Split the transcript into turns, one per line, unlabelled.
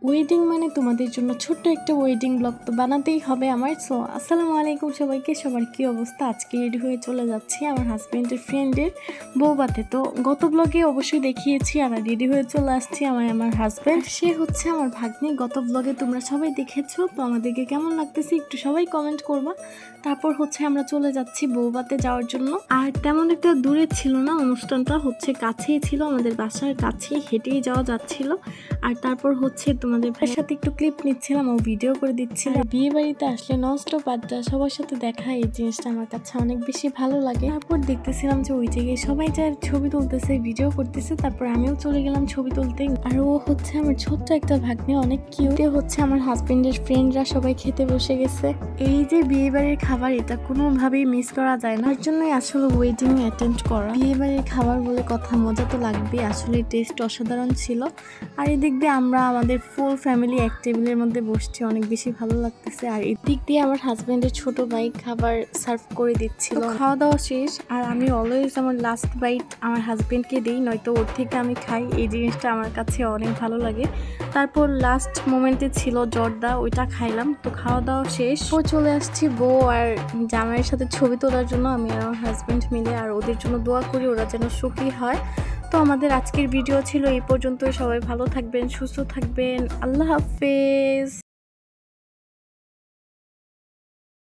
Wedding মানে তোমাদের জন্য ছোট্ট একটা ওয়েডিং ব্লগ তো বানাতেই হবে আমার। সো আসসালামু আলাইকুম সবাইকে, সবার কী অবস্থা? আজকে রেডি হয়ে চলে যাচ্ছি আমার হাজব্যান্ডের ফ্রেন্ডের বউভাতে। তো গত ব্লগে অবশ্যই দেখিয়েছি আর রেডি হয়ে চলে আসছি আমার হাজব্যান্ড, সে হচ্ছে আমার ভাগ্নি। গত ব্লগে তোমরা সবাই দেখেছো, তো আমাদেরকে কেমন লাগতেছে একটু সবাই কমেন্ট করবা। তারপর হচ্ছে আমরা চলে যাচ্ছি বউভাতে যাওয়ার জন্য। আর তেমন একটা দূরে ছিল না, অনুষ্ঠানটা হচ্ছে কাছেই ছিল, আমাদের বাসার কাছেই, হেঁটেই যাওয়া যাচ্ছিল। আর তারপর হচ্ছে তোমাদের ভাইয়ের সাথে একটু ক্লিপ নিচ্ছিলাম, ও ভিডিও করে দিচ্ছিল। বিয়ে বাড়িতে আসলে ননস্টপ আড্ডা, সবার সাথে দেখা, এই জিনিসটা আমার কাছে অনেক বেশি ভালো লাগে। তারপর দেখতেছিলাম যে ওই জায়গায় সবাই যা ছবি তুলতেছে, ভিডিও করতেছে, তারপর আমিও চলে গেলাম ছবি তুলতে। আর ও হচ্ছে আমার ছোট্ট একটা ভাগ্নে, অনেক কিউট। হচ্ছে আমার হাজবেন্ডের ফ্রেন্ডরা সবাই খেতে বসে গেছে। এই যে বিয়ে বাড়ির খাবার, এটা কোনোভাবেই মিস করা যায় না, তার জন্যই আসলে ওয়েডিং অ্যাটেন্ড করা। বিয়ে বাড়ির খাবার বলে কথা, মজা তো লাগবে, আসলে টেস্ট অসাধারণ ছিল। আর এদিক দিয়ে আমরা আমাদের ফুল ফ্যামিলি এক টেবিলের মধ্যে বসছি, অনেক বেশি ভালো লাগতেছে। আর এদিক দিয়ে আমার হাজবেন্ডের ছোট ভাই খাবার সার্ভ করে দিচ্ছিল। খাওয়া দাওয়া শেষ, আর আমি অলওয়েজ আমার লাস্ট বাইট আমার হাজবেন্ডকে দিই, নয়তো ওর থেকে আমি খাই। এই জিনিসটা আমার কাছে অনেক ভালো লাগে। তারপর লাস্ট মোমেন্টে ছিল জর্দা, ওইটা খাইলাম। তো খাওয়া দাওয়া শেষ, ও চলে আসছি বউ আর জামাইয়ের সাথে ছবি তোলার জন্য, আমি আর আমার হাজবেন্ড মিলে। আর ওদের জন্য দোয়া করি, ওরা যেন সুখী হয়। তো আমাদের আজকের ভিডিও ছিল এই পর্যন্ত। সবাই ভালো থাকবেন, সুস্থ থাকবেন, আল্লাহ হাফেজ।